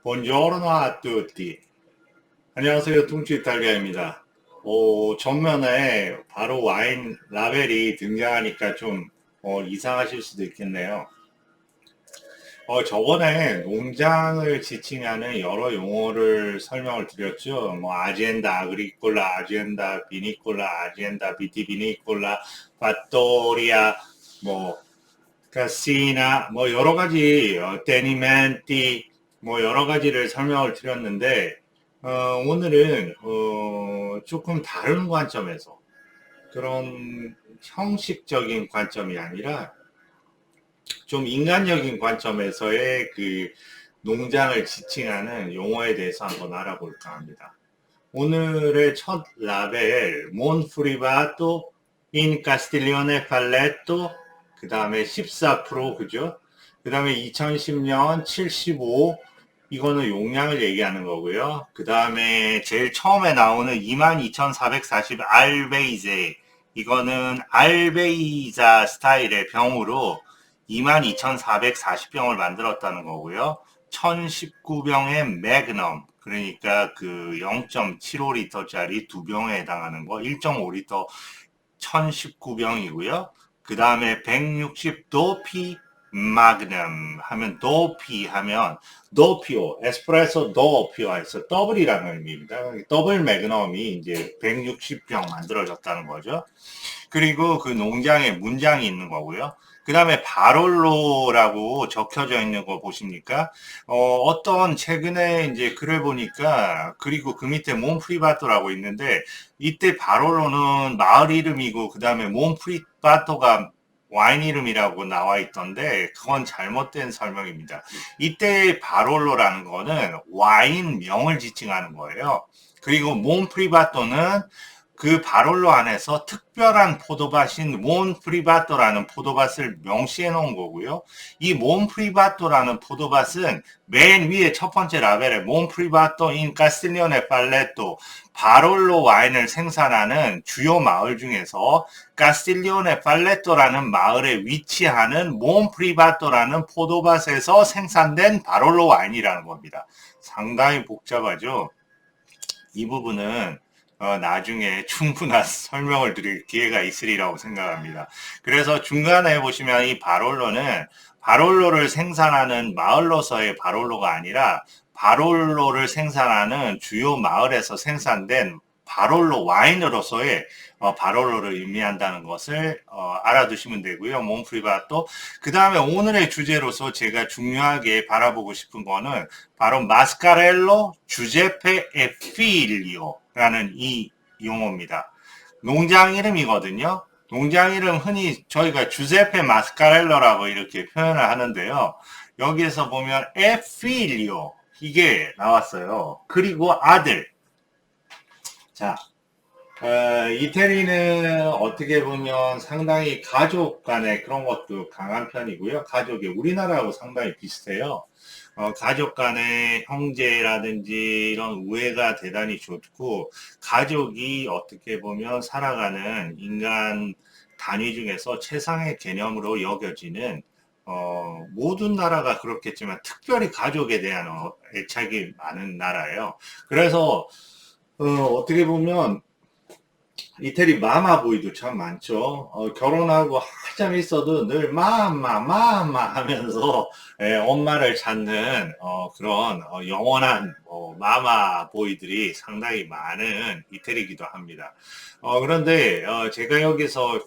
Buongiorno a tutti. 안녕하세요. 뚱치 이탈리아입니다. 전면에 바로 와인 라벨이 등장하니까 좀 이상하실 수도 있겠네요. 저번에 농장을 지칭하는 여러 용어를 설명을 드렸죠. 뭐 아지엔다 아그리콜라, 아지엔다 비니콜라, 아지엔다 비티비니콜라, 파토리아, 뭐 가시나 뭐 여러 가지 데니멘티 뭐 여러 가지를 설명을 드렸는데 오늘은 조금 다른 관점에서 그런 형식적인 관점이 아니라 좀 인간적인 관점에서의 그 농장을 지칭하는 용어에 대해서 한번 알아볼까 합니다. 오늘의 첫 라벨 몬프리바토 인 카스틸리오네 팔레토 그 다음에 14% 그죠? 그 다음에 2010년 75 이거는 용량을 얘기하는 거고요. 그 다음에 제일 처음에 나오는 22,440 알베이제 이거는 알베이자 스타일의 병으로 22,440병을 만들었다는 거고요. 1019병의 매그넘 그러니까 그 0.75리터짜리 두 병에 해당하는 거 1.5리터 1019병이고요. 그 다음에 160 도피 마그넘 하면 도피 하면 도피오 에스프레소 도피오 해서 더블이라는 의미입니다. 더블 매그넘이 이제 160병 만들어졌다는 거죠. 그리고 그 농장에 문장이 있는 거고요. 그 다음에 바롤로라고 적혀져 있는 거 보십니까? 어떤 최근에 이제 글을 보니까 그리고 그 밑에 몬프리바토라고 있는데 이때 바롤로는 마을 이름이고 그 다음에 몬프리바토가 와인 이름이라고 나와 있던데 그건 잘못된 설명입니다. 이때 바롤로라는 거는 와인명을 지칭하는 거예요. 그리고 몬프리바토는 그 바롤로 안에서 특별한 포도밭인 몬프리바토라는 포도밭을 명시해 놓은 거고요. 이 몬프리바토라는 포도밭은 맨 위에 첫 번째 라벨에 몬프리바토 인 카스틸리오네 팔레토 바롤로 와인을 생산하는 주요 마을 중에서 카스틸리오네 팔레토라는 마을에 위치하는 몬프리바토라는 포도밭에서 생산된 바롤로 와인이라는 겁니다. 상당히 복잡하죠. 이 부분은 나중에 충분한 설명을 드릴 기회가 있으리라고 생각합니다. 그래서 중간에 보시면 이 바롤로는 바롤로를 생산하는 마을로서의 바롤로가 아니라 바롤로를 생산하는 주요 마을에서 생산된 바롤로 와인으로서의 바롤로를 의미한다는 것을 알아두시면 되고요. 몬프리바토. 그 다음에 오늘의 주제로서 제가 중요하게 바라보고 싶은 거는 바로 마스카렐로 주제페 에필리오라는 이 용어입니다. 농장 이름이거든요. 농장 이름 흔히 저희가 주제페 마스카렐로라고 이렇게 표현을 하는데요. 여기에서 보면 에필리오 이게 나왔어요. 그리고 아들. 자, 이태리는 어떻게 보면 상당히 가족 간의 그런 것도 강한 편이고요. 가족이 우리나라하고 상당히 비슷해요. 가족 간의 형제라든지 이런 우애가 대단히 좋고, 가족이 어떻게 보면 살아가는 인간 단위 중에서 최상의 개념으로 여겨지는, 모든 나라가 그렇겠지만, 특별히 가족에 대한 애착이 많은 나라예요. 그래서, 어떻게 보면, 이태리 마마보이도 참 많죠. 결혼하고 한참 있어도 늘 마마 하면서 엄마를 찾는 그런 영원한 마마보이들이 상당히 많은 이태리이기도 합니다. 그런데 제가 여기서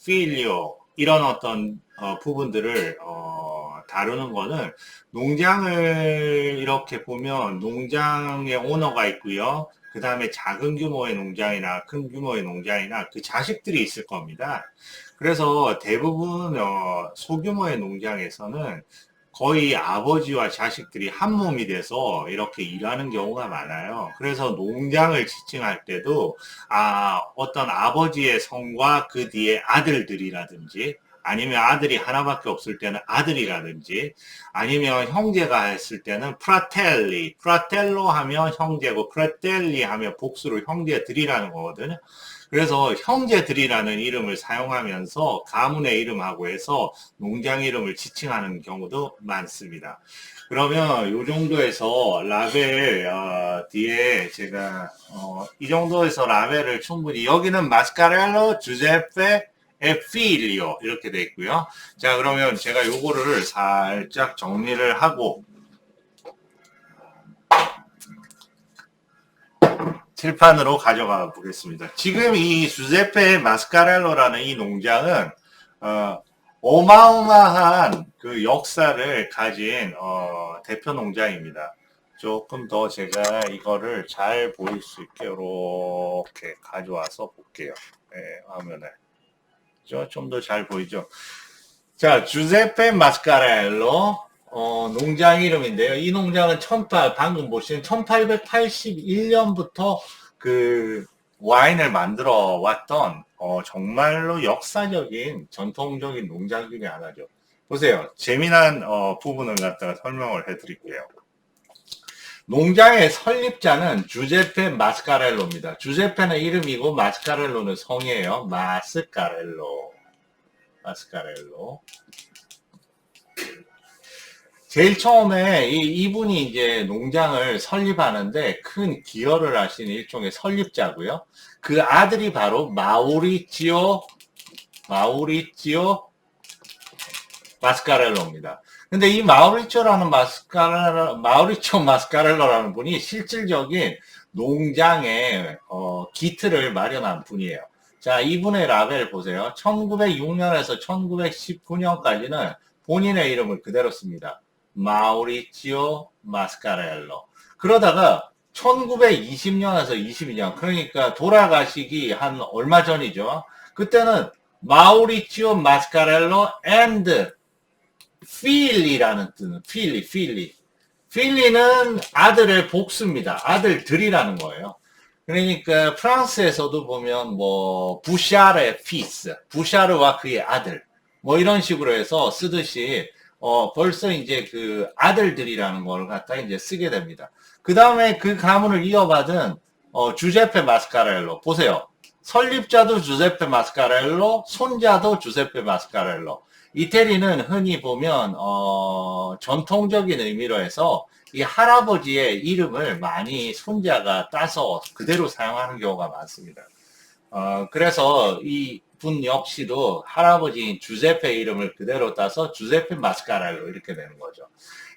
필리오 이런 어떤 부분들을 다루는 거는 농장을 이렇게 보면 농장의 오너가 있고요. 그 다음에 작은 규모의 농장이나 큰 규모의 농장이나 그 자식들이 있을 겁니다. 그래서 대부분 소규모의 농장에서는 거의 아버지와 자식들이 한 몸이 돼서 이렇게 일하는 경우가 많아요. 그래서 농장을 지칭할 때도 어떤 아버지의 성과 그 뒤에 아들들이라든지 아니면 아들이 하나밖에 없을 때는 아들이라든지 아니면 형제가 했을 때는 프라텔로 하면 형제고 프라텔리 하면 복수로 형제들이라는 거거든요. 그래서 형제들이라는 이름을 사용하면서 가문의 이름하고 해서 농장 이름을 지칭하는 경우도 많습니다. 그러면 이 정도에서 라벨 뒤에 제가 이 정도에서 라벨을 충분히 여기는 마스카렐로 주제페 에필리오 이렇게 돼 있고요. 자, 그러면 제가 요거를 살짝 정리를 하고 칠판으로 가져가 보겠습니다. 지금 이 주제페 마스카렐로라는 이 농장은 어마어마한 그 역사를 가진 대표 농장입니다. 조금 더 제가 이거를 잘 보일 수 있게 이렇게 가져와서 볼게요. 네, 화면에 좀 더 잘 보이죠? 자, 주제페 마스카렐로 농장 이름인데요. 이 농장은 방금 보신 1881년부터 그 와인을 만들어 왔던 정말로 역사적인 전통적인 농장 중에 하나죠. 보세요. 재미난 부분을 갖다가 설명을 해드릴게요. 농장의 설립자는 주제페 마스카렐로입니다. 주제페는 이름이고 마스카렐로는 성이에요. 마스카렐로. 제일 처음에 이분이 이제 농장을 설립하는데 큰 기여를 하신 일종의 설립자고요. 그 아들이 바로 마우리치오 마스카렐로입니다. 근데 이 마우리치오 마스카렐로라는 분이 실질적인 농장의 기틀을 마련한 분이에요. 자, 이분의 라벨 보세요. 1906년에서 1919년까지는 본인의 이름을 그대로 씁니다. 마우리치오 마스카렐로. 그러다가 1920년에서 22년, 그러니까 돌아가시기 한 얼마 전이죠. 그때는 마우리치오 마스카렐로 앤드 필리라는 뜻은 필리는 아들의 복수입니다. 아들들이라는 거예요. 그러니까 프랑스에서도 보면 뭐 부샤르의 피스, 부샤르와 그의 아들 뭐 이런 식으로 해서 쓰듯이 벌써 이제 그 아들들이라는 걸 갖다 이제 쓰게 됩니다. 그 다음에 그 가문을 이어받은 주제페 마스카렐로 보세요. 설립자도 주제페 마스카렐로, 손자도 주제페 마스카렐로. 이태리는 흔히 보면 전통적인 의미로 해서 이 할아버지의 이름을 많이 손자가 따서 그대로 사용하는 경우가 많습니다. 그래서 이 분 역시도 할아버지인 주제페 이름을 그대로 따서 주제페 마스카렐로 이렇게 되는 거죠.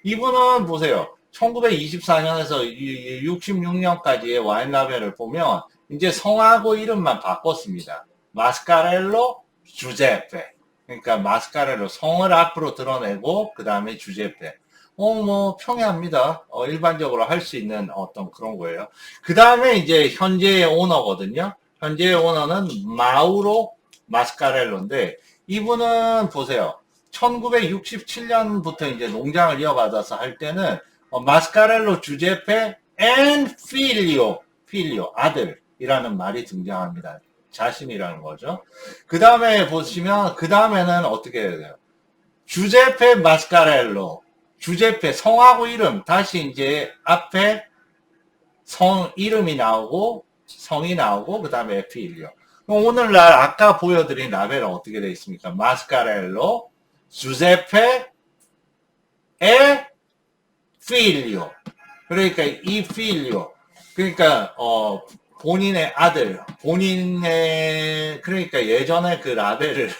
이분은 보세요. 1924년에서 66년까지의 와인 라벨을 보면 이제 성하고 이름만 바꿨습니다. 마스카렐로 주제페. 그러니까 마스카렐로 성을 앞으로 드러내고 그 다음에 주제페. 뭐 평이합니다. 일반적으로 할 수 있는 어떤 그런 거예요. 그 다음에 이제 현재의 오너거든요. 현재의 오너는 마우로 마스카렐로인데 이분은 보세요. 1967년부터 이제 농장을 이어받아서 할 때는 마스카렐로 주제페 앤 필리오 아들이라는 말이 등장합니다. 자신이라는 거죠. 그 다음에 보시면 그 다음에는 어떻게 해야 돼요? 주제페 마스카렐로 주제페 성하고 이름 다시 이제 앞에 성 이름이 나오고 성이 나오고 그 다음에 필리오. 오늘날 아까 보여드린 라벨은 어떻게 되어 있습니까? 마스카렐로 주제페 에 필리오. 그러니까 이 필리오. 그러니까 본인의 아들, 그러니까 예전에 그 라벨을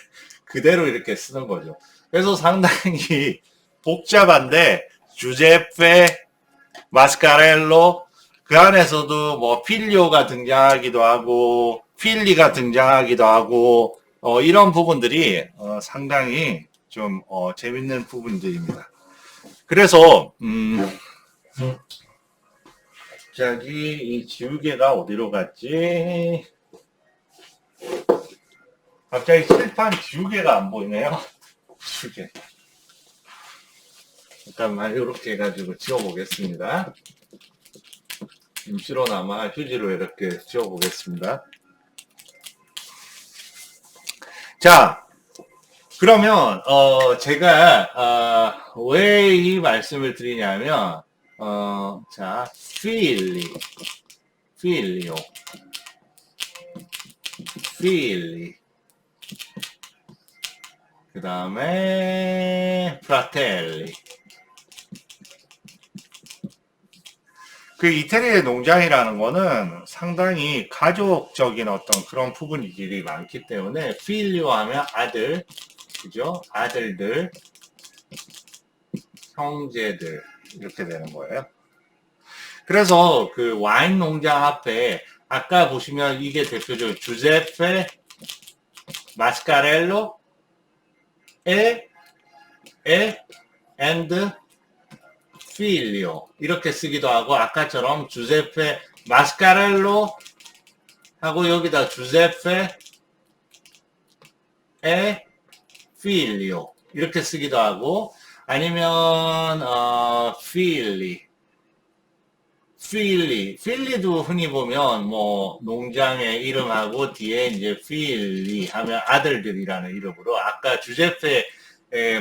그대로 이렇게 쓰는 거죠. 그래서 상당히 복잡한데, 주제페, 마스카렐로, 그 안에서도 뭐 필리오가 등장하기도 하고, 필리가 등장하기도 하고, 이런 부분들이 상당히 좀 재밌는 부분들입니다. 그래서 갑자기 이 지우개가 어디로 갔지? 갑자기 칠판 지우개가 안 보이네요. 지우개. 잠깐만 이렇게 해가지고 지워보겠습니다. 임시로나마 휴지로 이렇게 지워보겠습니다. 자, 그러면 제가 왜 이 말씀을 드리냐면 자, 필리오. figli. 그 다음에 fratelli. 그 이태리의 농장이라는 거는 상당히 가족적인 어떤 그런 부분들이 많기 때문에 필리오 하면 아들, 그죠? 아들들, 형제들 이렇게 되는 거예요. 그래서 그 와인 농장 앞에 아까 보시면 이게 대표적으로 주제페 마스카렐로 and 필리오 이렇게 쓰기도 하고 아까처럼 주제페 마스카렐로 하고 여기다 주제페 필리오 이렇게 쓰기도 하고 아니면 필리도 흔히 보면 뭐 농장의 이름하고 뒤에 이제 필리 하면 아들들이라는 이름으로 아까 주제페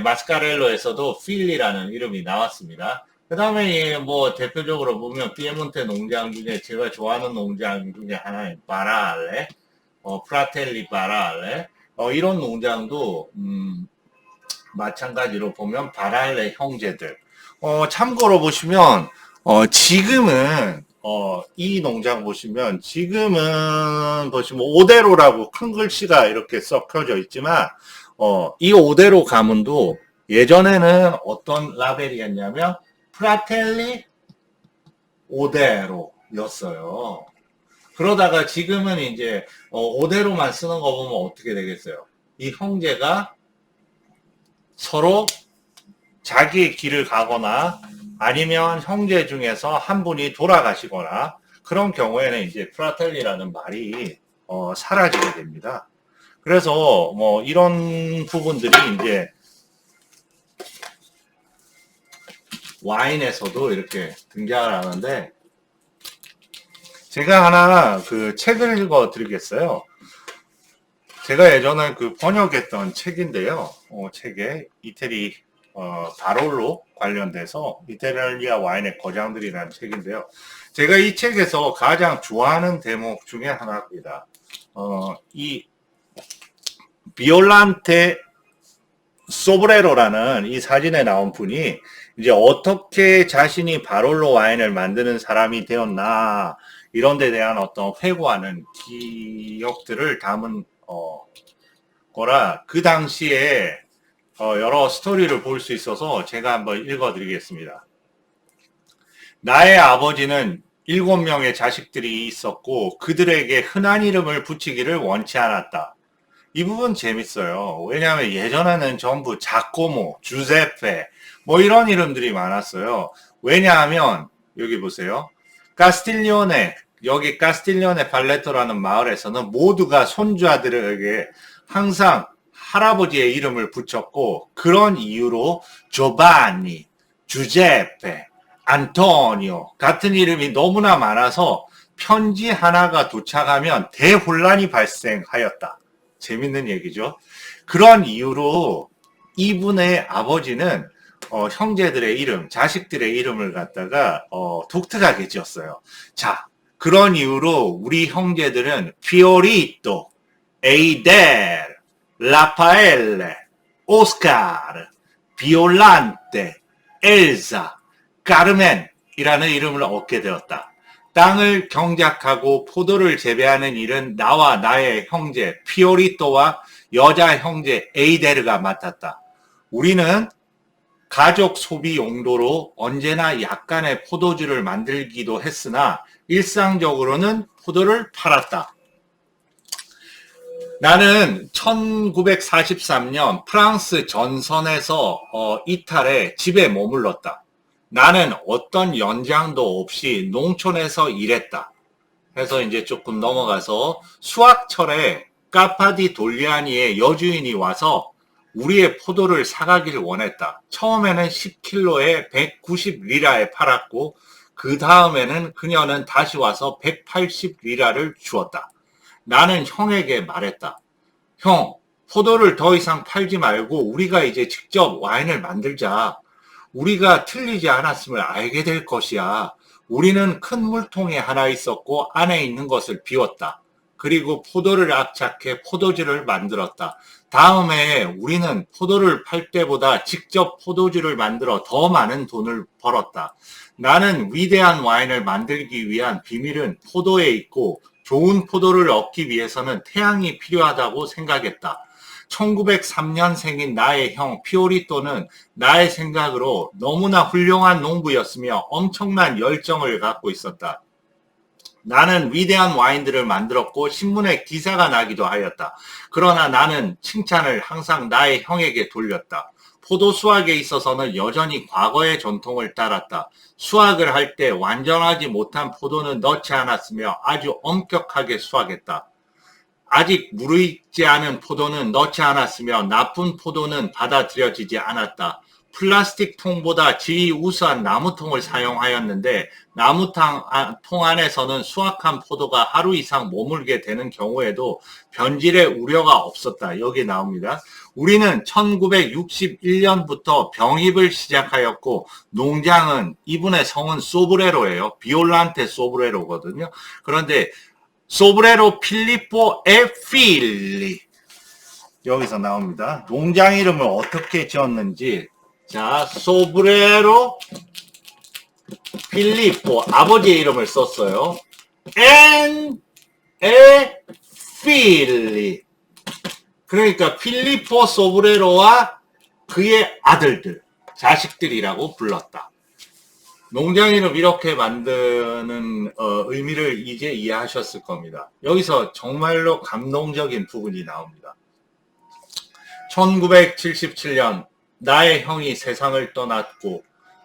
마스카렐로에서도 필리라는 이름이 나왔습니다. 그 다음에 뭐 대표적으로 보면 피에몬테 농장 중에 제가 좋아하는 농장 중에 하나인 바라알레, 프라텔리 바라알레, 이런 농장도 마찬가지로 보면 바랄레 형제들. 참고로 보시면 지금은 이 농장 보시면 지금은 보시면 오데로라고 큰 글씨가 이렇게 썩혀져 있지만 이 오데로 가문도 예전에는 어떤 라벨이었냐면 프라텔리 오데로였어요. 그러다가 지금은 이제 오데로만 쓰는 거 보면 어떻게 되겠어요? 이 형제가 서로 자기의 길을 가거나 아니면 형제 중에서 한 분이 돌아가시거나 그런 경우에는 이제 프라텔리라는 말이 사라지게 됩니다. 그래서 뭐 이런 부분들이 이제 와인에서도 이렇게 등장을 하는데 제가 하나 그 책을 읽어 드리겠어요. 제가 예전에 그 번역했던 책인데요. 책에 이태리 바롤로 관련돼서 이탈리아 와인의 거장들이라는 책인데요. 제가 이 책에서 가장 좋아하는 대목 중에 하나입니다. 이 비올란테 소브레로라는 이 사진에 나온 분이 이제 어떻게 자신이 바롤로 와인을 만드는 사람이 되었나 이런 데 대한 어떤 회고하는 기억들을 담은 거라 그 당시에 여러 스토리를 볼 수 있어서 제가 한번 읽어드리겠습니다. 나의 아버지는 7명의 자식들이 있었고 그들에게 흔한 이름을 붙이기를 원치 않았다. 이 부분 재밌어요. 왜냐하면 예전에는 전부 자코모, 주세페 뭐 이런 이름들이 많았어요. 왜냐하면 여기 보세요. 카스틸리오네 여기 카스틸리오네 발레토라는 마을에서는 모두가 손주아들에게 항상 할아버지의 이름을 붙였고 그런 이유로 조바니, 주제페, 안토니오 같은 이름이 너무나 많아서 편지 하나가 도착하면 대혼란이 발생하였다. 재밌는 얘기죠. 그런 이유로 이분의 아버지는 형제들의 이름, 자식들의 이름을 갖다가 독특하게 지었어요. 자, 그런 이유로 우리 형제들은 피오리토, 에이델, 라파엘레, 오스카르, 비올란테, 엘사, 카르멘이라는 이름을 얻게 되었다. 땅을 경작하고 포도를 재배하는 일은 나와 나의 형제 피오리토와 여자 형제 에이데르가 맡았다. 우리는 가족 소비 용도로 언제나 약간의 포도주를 만들기도 했으나 일상적으로는 포도를 팔았다. 나는 1943년 프랑스 전선에서 이탈해 집에 머물렀다. 나는 어떤 연장도 없이 농촌에서 일했다. 해서 이제 조금 넘어가서 수학철에 카파디 돌리아니의 여주인이 와서 우리의 포도를 사가기를 원했다. 처음에는 10kg에 190리라에 팔았고 그 다음에는 그녀는 다시 와서 180리라를 주었다. 나는 형에게 말했다. 형, 포도를 더 이상 팔지 말고 우리가 이제 직접 와인을 만들자. 우리가 틀리지 않았음을 알게 될 것이야. 우리는 큰 물통에 하나 있었고 안에 있는 것을 비웠다. 그리고 포도를 압착해 포도주를 만들었다. 다음에 우리는 포도를 팔 때보다 직접 포도주를 만들어 더 많은 돈을 벌었다. 나는 위대한 와인을 만들기 위한 비밀은 포도에 있고 좋은 포도를 얻기 위해서는 태양이 필요하다고 생각했다. 1903년생인 나의 형 피오리토는 나의 생각으로 너무나 훌륭한 농부였으며 엄청난 열정을 갖고 있었다. 나는 위대한 와인들을 만들었고 신문에 기사가 나기도 하였다. 그러나 나는 칭찬을 항상 나의 형에게 돌렸다. 포도 수확에 있어서는 여전히 과거의 전통을 따랐다. 수확을 할 때 완전하지 못한 포도는 넣지 않았으며 아주 엄격하게 수확했다. 아직 무르익지 않은 포도는 넣지 않았으며 나쁜 포도는 받아들여지지 않았다. 플라스틱 통보다 질이 우수한 나무통을 사용하였는데 나무통 안에서는 수확한 포도가 하루 이상 머물게 되는 경우에도 변질의 우려가 없었다. 여기 나옵니다. 우리는 1961년부터 병입을 시작하였고 농장은 이분의 성은 소브레로예요. 비올란테 소브레로거든요. 그런데 소브레로 필리포 에필리 여기서 나옵니다. 농장 이름을 어떻게 지었는지 자, 소브레로 필리포 아버지의 이름을 썼어요. 엔 에필리 그러니까 필리포 소브레로와 그의 아들들, 자식들이라고 불렀다. 농장 이름 이렇게 만드는 의미를 이제 이해하셨을 겁니다. 여기서 정말로 감동적인 부분이 나옵니다. 1977년 나의 형이 세상을 떠났고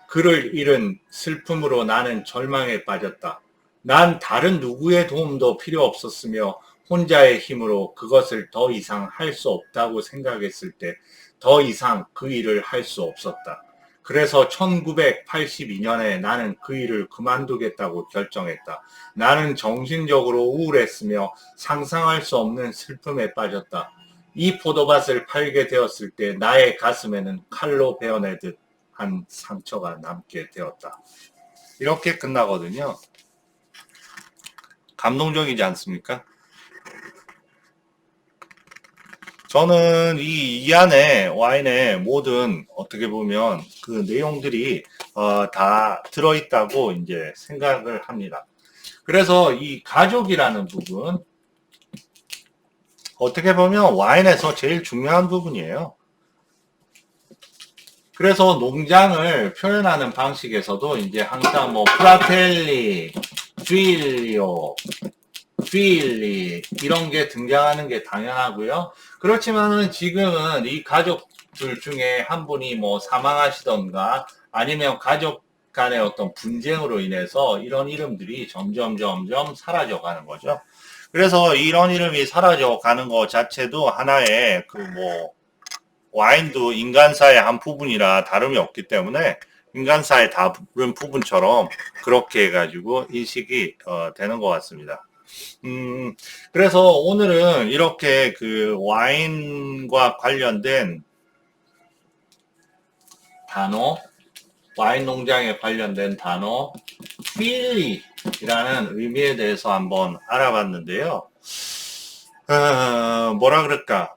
그를 잃은 슬픔으로 나는 절망에 빠졌다. 난 다른 누구의 도움도 필요 없었으며 혼자의 힘으로 그것을 더 이상 할 수 없다고 생각했을 때 더 이상 그 일을 할 수 없었다. 그래서 1982년에 나는 그 일을 그만두겠다고 결정했다. 나는 정신적으로 우울했으며 상상할 수 없는 슬픔에 빠졌다. 이 포도밭을 팔게 되었을 때 나의 가슴에는 칼로 베어내듯 한 상처가 남게 되었다. 이렇게 끝나거든요. 감동적이지 않습니까? 저는 이 안에 와인의 모든 어떻게 보면 그 내용들이 다 들어있다고 이제 생각을 합니다. 그래서 이 가족이라는 부분 어떻게 보면 와인에서 제일 중요한 부분이에요. 그래서 농장을 표현하는 방식에서도 이제 항상 뭐 프라텔리, 쥐리오, 필리 이런 게 등장하는 게 당연하고요. 그렇지만은 지금은 이 가족들 중에 한 분이 뭐 사망하시던가 아니면 가족 간의 어떤 분쟁으로 인해서 이런 이름들이 점점 사라져 가는 거죠. 그래서 이런 이름이 사라져 가는 것 자체도 하나의 그 뭐 와인도 인간사의 한 부분이라 다름이 없기 때문에 인간사의 다른 부분처럼 그렇게 해가지고 인식이 되는 것 같습니다. 그래서 오늘은 이렇게 그 와인과 관련된 단어, 와인 농장에 관련된 단어, 필리라는 의미에 대해서 한번 알아봤는데요. 뭐라 그럴까,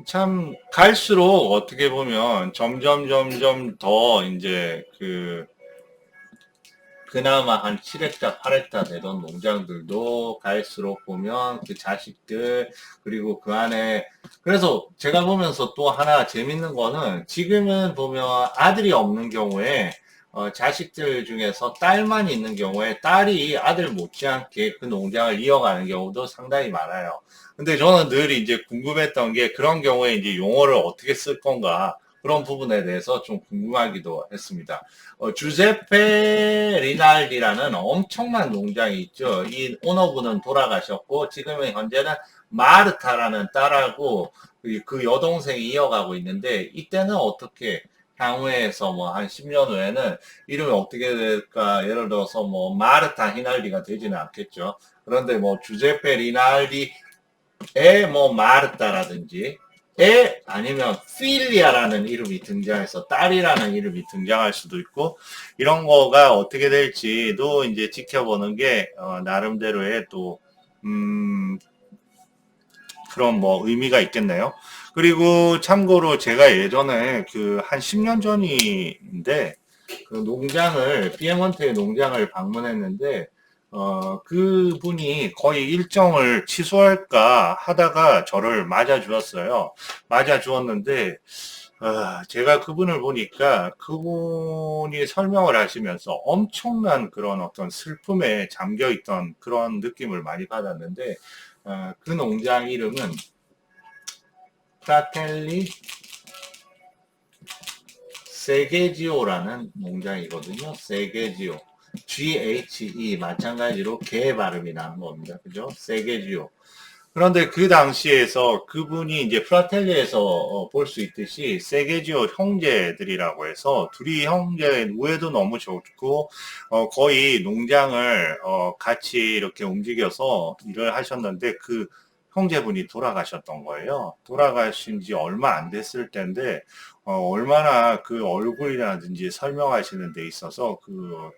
참, 갈수록 어떻게 보면 점점 더 이제 그나마 한 7헥타, 8헥타 되던 농장들도 갈수록 보면 그 자식들, 그리고 그 안에, 그래서 제가 보면서 또 하나 재밌는 거는 지금은 보면 아들이 없는 경우에, 자식들 중에서 딸만 있는 경우에 딸이 아들 못지않게 그 농장을 이어가는 경우도 상당히 많아요. 근데 저는 늘 이제 궁금했던 게 그런 경우에 이제 용어를 어떻게 쓸 건가. 그런 부분에 대해서 좀 궁금하기도 했습니다. 주세페 리날디라는 엄청난 농장이 있죠. 이 오너분은 돌아가셨고 지금은 현재는 마르타라는 딸하고 그 여동생이 이어가고 있는데 이때는 어떻게 향후에서 뭐 한 10년 후에는 이름이 어떻게 될까? 예를 들어서 뭐 마르타 히날디가 되지는 않겠죠. 그런데 뭐 주제페 리날디의 뭐 마르타라든지 아니면 필리아라는 이름이 등장해서 딸이라는 이름이 등장할 수도 있고 이런 거가 어떻게 될지도 이제 지켜보는 게 나름대로의 또 그런 뭐 의미가 있겠네요. 그리고 참고로 제가 예전에 그 한 10년 전인데 그 농장을 피에몬트의 농장을 방문했는데 그분이 거의 일정을 취소할까 하다가 저를 맞아 주었어요. 맞아 주었는데 제가 그분을 보니까 그분이 설명을 하시면서 엄청난 그런 어떤 슬픔에 잠겨 있던 그런 느낌을 많이 받았는데 그 농장 이름은 프라텔리 세게지오라는 농장이거든요. 세게지오. GHE 마찬가지로 개 발음이 나는 겁니다. 그죠? 세게지오. 그런데 그 당시에서 그분이 이제 프라텔리에서 볼 수 있듯이 세게지오 형제들이라고 해서 둘이 형제 우애도 너무 좋고 거의 농장을 같이 이렇게 움직여서 일을 하셨는데 그 형제분이 돌아가셨던 거예요. 돌아가신 지 얼마 안 됐을 때인데 얼마나 그 얼굴이라든지 설명하시는 데 있어서 그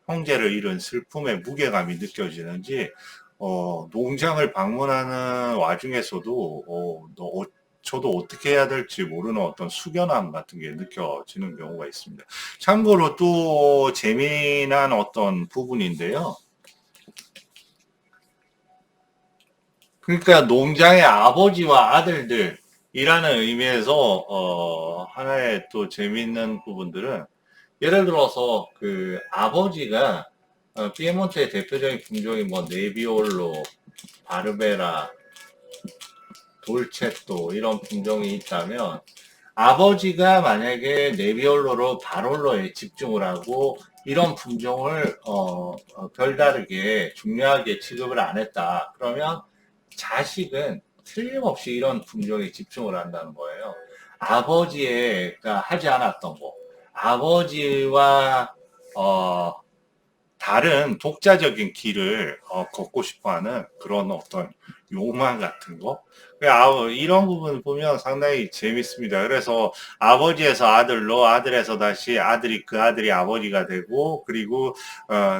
형제를 잃은 슬픔의 무게감이 느껴지는지 농장을 방문하는 와중에서도 저도 어떻게 해야 될지 모르는 어떤 숙연함 같은 게 느껴지는 경우가 있습니다. 참고로 또 재미난 어떤 부분인데요. 그러니까 농장의 아버지와 아들들이라는 의미에서 하나의 또 재미있는 부분들은 예를 들어서 그 아버지가 피에몬트의 대표적인 품종이 뭐 네비올로, 바르베라, 돌체또 이런 품종이 있다면 아버지가 만약에 네비올로로 바롤로에 집중을 하고 이런 품종을 별다르게 중요하게 취급을 안 했다. 그러면 자식은 틀림없이 이런 품종에 집중을 한다는 거예요. 아버지가 하지 않았던 거. 아버지와 다른 독자적인 길을 걷고 싶어하는 그런 어떤 욕망 같은 거. 이런 부분 보면 상당히 재밌습니다. 그래서 아버지에서 아들로, 아들에서 다시 그 아들이 아버지가 되고, 그리고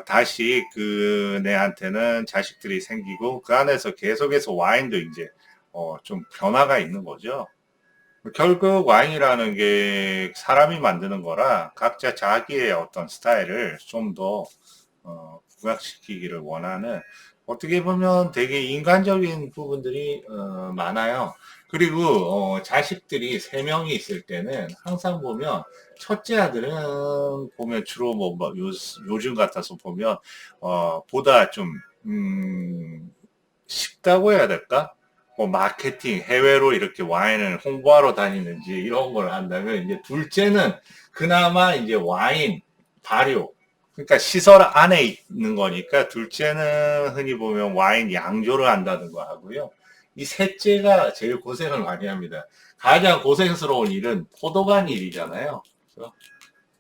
다시 그네한테는 자식들이 생기고, 그 안에서 계속해서 와인도 이제 좀 변화가 있는 거죠. 결국 와인이라는 게 사람이 만드는 거라 각자 자기의 어떤 스타일을 좀더 부각시키기를 원하는 어떻게 보면 되게 인간적인 부분들이 많아요. 그리고 자식들이 세 명이 있을 때는 항상 보면 첫째 아들은 보면 주로 뭐 요즘 같아서 보면 보다 좀 쉽다고 해야 될까? 뭐 마케팅 해외로 이렇게 와인을 홍보하러 다니는지 이런 걸 한다면 이제 둘째는 그나마 이제 와인 발효 그러니까 시설 안에 있는 거니까 둘째는 흔히 보면 와인 양조를 한다는 거 하고요. 이 셋째가 제일 고생을 많이 합니다. 가장 고생스러운 일은 포도간 일이잖아요. 그래서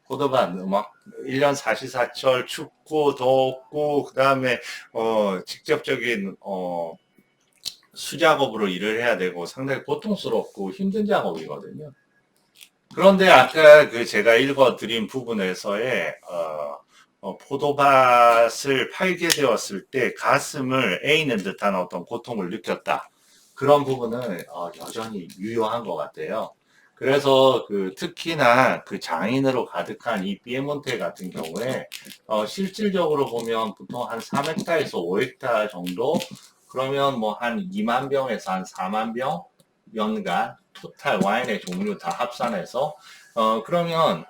포도간 막 1년 사시사철 춥고 덥고 그다음에 직접적인 수작업으로 일을 해야 되고 상당히 고통스럽고 힘든 작업이거든요. 그런데 아까 그 제가 읽어드린 부분에서의 포도밭을 팔게 되었을 때 가슴을 에이는 듯한 어떤 고통을 느꼈다. 그런 부분은 여전히 유효한 것 같아요. 그래서 그 특히나 그 장인으로 가득한 이 피에몬테 같은 경우에 실질적으로 보면 보통 한 3헥타에서 5헥타 정도 그러면 뭐 한 2만 병에서 한 4만 병 연간 토탈 와인의 종류 다 합산해서 그러면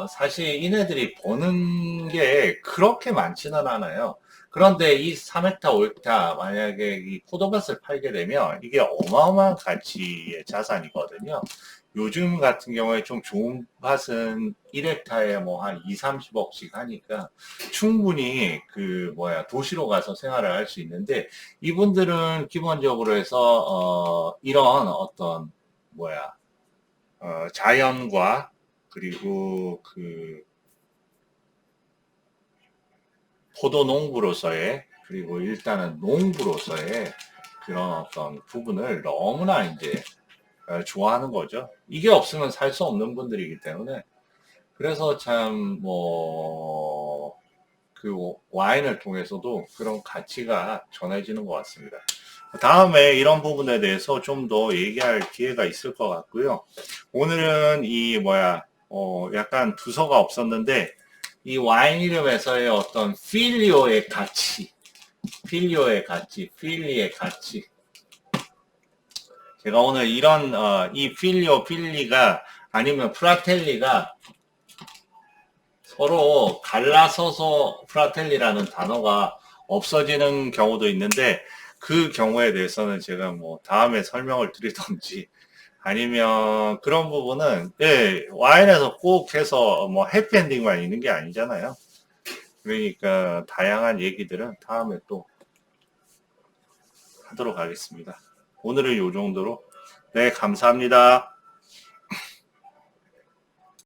사실 이네들이 버는 게 그렇게 많지는 않아요. 그런데 이 3헥타, 5헥타 만약에 이 포도밭을 팔게 되면 이게 어마어마한 가치의 자산이거든요. 요즘 같은 경우에 좀 좋은 밭은 1헥타에 뭐 한 2, 30억씩 하니까 충분히 그 뭐야 도시로 가서 생활을 할 수 있는데 이분들은 기본적으로 해서 이런 어떤 뭐야 자연과 그리고 그 포도 농부로서의 그리고 일단은 농부로서의 그런 어떤 부분을 너무나 이제 좋아하는 거죠. 이게 없으면 살 수 없는 분들이기 때문에 그래서 참 뭐 그 와인을 통해서도 그런 가치가 전해지는 것 같습니다. 다음에 이런 부분에 대해서 좀 더 얘기할 기회가 있을 것 같고요. 오늘은 약간 두서가 없었는데, 이 와인 이름에서의 어떤 필리오의 가치, 필리의 가치. 제가 오늘 이런, 이 필리가 아니면 프라텔리가 서로 갈라서서 프라텔리라는 단어가 없어지는 경우도 있는데, 그 경우에 대해서는 제가 뭐 다음에 설명을 드리던지 아니면 그런 부분은 예, 와인에서 꼭 해서 뭐 해피엔딩만 있는 게 아니잖아요. 그러니까 다양한 얘기들은 다음에 또 하도록 하겠습니다. 오늘은 이 정도로. 네, 감사합니다.